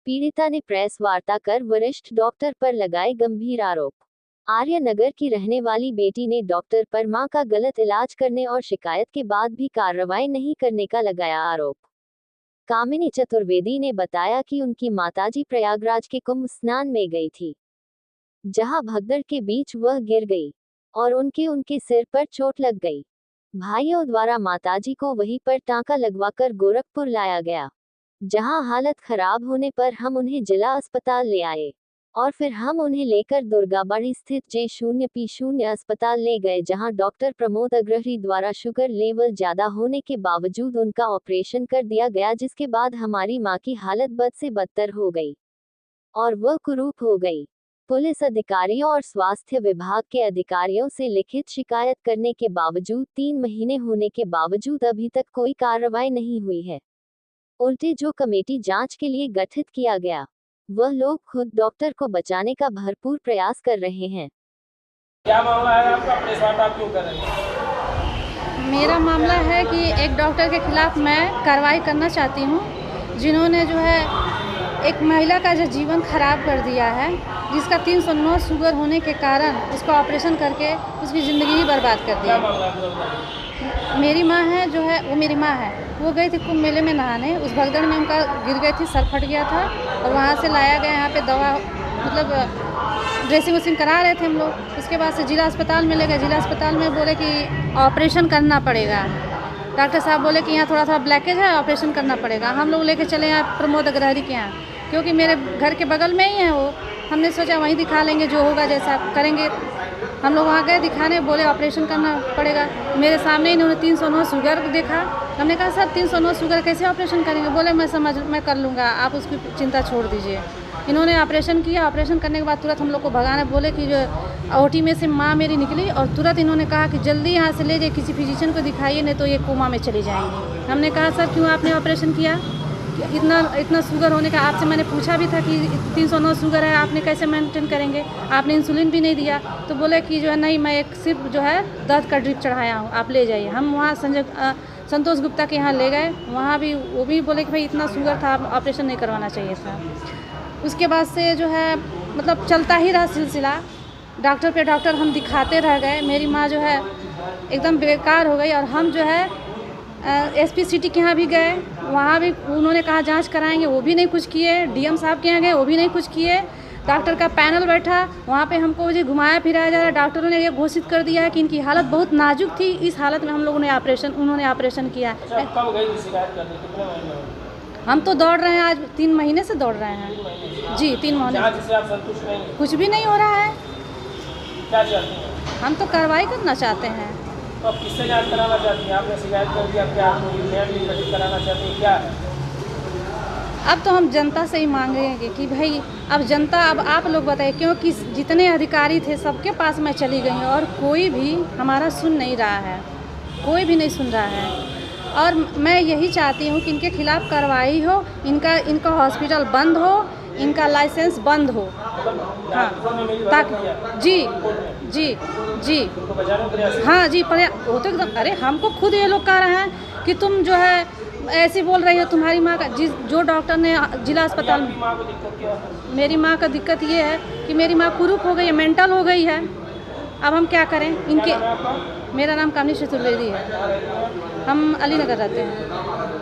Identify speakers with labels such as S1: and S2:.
S1: पीड़िता ने प्रेस वार्ता कर वरिष्ठ डॉक्टर पर लगाए गंभीर आरोप। आर्यनगर की रहने वाली बेटी ने डॉक्टर पर मां का गलत इलाज करने और शिकायत के बाद भी कार्रवाई नहीं करने का लगाया आरोप। कामिनी चतुर्वेदी ने बताया कि उनकी माताजी प्रयागराज के कुंभ स्नान में गई थी, जहां भगदड़ के बीच वह गिर गई और उनके सिर पर चोट लग गई। भाइयों द्वारा माताजी को वहीं पर टांका लगवाकर गोरखपुर लाया गया, जहां हालत खराब होने पर हम उन्हें जिला अस्पताल ले आए और फिर हम उन्हें लेकर दुर्गाबाड़ी स्थित J0P0 अस्पताल ले गए, जहां डॉक्टर प्रमोद अग्रहरी द्वारा शुगर लेवल ज्यादा होने के बावजूद उनका ऑपरेशन कर दिया गया, जिसके बाद हमारी मां की हालत बद से बदतर हो गई और वह कुरूप हो गई। पुलिस अधिकारियों और स्वास्थ्य विभाग के अधिकारियों से लिखित शिकायत करने के बावजूद 3 महीने होने के बावजूद अभी तक कोई कार्रवाई नहीं हुई है। उल्टे जो कमेटी जांच के लिए गठित किया गया, वह लोग खुद डॉक्टर को बचाने का भरपूर प्रयास कर रहे हैं।
S2: क्या मामला है आपका? प्रेस वार्ता आप क्यों कर रहे हैं?
S3: मेरा मामला है कि एक डॉक्टर के खिलाफ मैं कार्रवाई करना चाहती हूँ, जिन्होंने जो है एक महिला का जो जीवन खराब कर दिया है, जिसका 309 शुगर होने के कारण उसका ऑपरेशन करके उसकी ज़िंदगी ही बर्बाद कर दी।
S2: क्या मामला है?
S3: मेरी माँ है जो है, वो मेरी माँ है, वो गई थी कुंभ मेले में नहाने। उस भगदड़ में उनका गिर गई थी, सर फट गया था और वहाँ से लाया गया यहाँ पे दवा, मतलब ड्रेसिंग वेसिंग करा रहे थे हम लोग। उसके बाद से जिला अस्पताल में ले गए। जिला अस्पताल में बोले कि ऑपरेशन करना पड़ेगा। डॉक्टर साहब बोले कि यहाँ थोड़ा ब्लैकेज है, ऑपरेशन करना पड़ेगा। हम लोग लेके चले यहाँ प्रमोद अग्रहरी के यहाँ, क्योंकि मेरे घर के बगल में ही है वो। हमने सोचा वहीं दिखा लेंगे, जो होगा जैसा करेंगे। हम लोग वहाँ गए दिखाने, बोले ऑपरेशन करना पड़ेगा। मेरे सामने इन्होंने 309 शुगर देखा। हमने कहा सर 309 शुगर कैसे ऑपरेशन करेंगे? बोले मैं कर लूँगा, आप उसकी चिंता छोड़ दीजिए। इन्होंने ऑपरेशन किया। ऑपरेशन करने के बाद तुरंत हम लोग को भगाना, बोले कि जो ओटी में से माँ मेरी निकली और तुरंत इन्होंने कहा कि जल्दी यहाँ से ले जाइए, किसी फिजिशियन को दिखाइए, नहीं तो ये कोमा में चली जाएंगी। हमने कहा सर क्यों आपने ऑपरेशन किया? इतना शुगर होने का आपसे मैंने पूछा भी था कि 309 शुगर है, आपने कैसे मेंटेन करेंगे? आपने इंसुलिन भी नहीं दिया। तो बोले कि जो है नहीं, मैं एक सिर्फ जो है दर्द का ड्रिप चढ़ाया हूँ, आप ले जाइए। हम वहाँ संतोष गुप्ता के यहाँ ले गए। वहाँ भी वो भी बोले कि भाई इतना शुगर था, ऑपरेशन नहीं करवाना चाहिए था। उसके बाद से जो है मतलब चलता ही रहा सिलसिला। डॉक्टर पे डॉक्टर हम दिखाते रह गए। मेरी माँ जो है एकदम बेकार हो गई। और हम जो है SP सिटी के यहाँ भी गए, वहाँ भी उन्होंने कहा जांच कराएंगे, वो भी नहीं कुछ किए। DM साहब के यहाँ गए, वो भी नहीं कुछ किए। डॉक्टर का पैनल बैठा, वहाँ पे हमको जो घुमाया फिराया जा रहा है। डॉक्टरों ने ये घोषित कर दिया है कि इनकी हालत बहुत नाजुक थी। इस हालत में हम लोगों ने उन्होंने ऑपरेशन किया।
S2: कब गई थी शिकायत करने? कितने महीने?
S3: हम तो दौड़ रहे हैं, आज 3 महीने से दौड़ रहे हैं जी। 3 महीने
S2: जांच से आप संतुष्ट नहीं?
S3: कुछ भी नहीं हो रहा है।
S2: क्या चाहती हैं?
S3: हम तो कार्रवाई करना चाहते हैं।
S2: तो आप किससे जांच कराना चाहती हैं? आपने शिकायत कर दिया, क्या आप न्याय गठित कराना चाहती हैं? क्या है?
S3: अब तो हम जनता से ही मांगेंगे कि भाई अब जनता, अब आप लोग बताइए, क्योंकि जितने अधिकारी थे सबके पास मैं चली गई हूँ और कोई भी हमारा सुन नहीं रहा है, कोई भी नहीं सुन रहा है। और मैं यही चाहती हूँ कि इनके खिलाफ कार्रवाई हो, इनका हॉस्पिटल बंद हो, इनका लाइसेंस बंद हो। हाँ, ताकि जी हाँ जी, वो तो एकदम, अरे हमको खुद ये लोग कह रहे हैं कि तुम जो है ऐसे बोल रही हो, तुम्हारी माँ का जो डॉक्टर ने जिला अस्पताल में, मेरी माँ का दिक्कत ये है कि मेरी माँ कुरूप हो गई है, मेंटल हो गई है। अब हम क्या करें? मेरा नाम कामिनी चतुर्वेदी है। हम अलीनगर रहते हैं।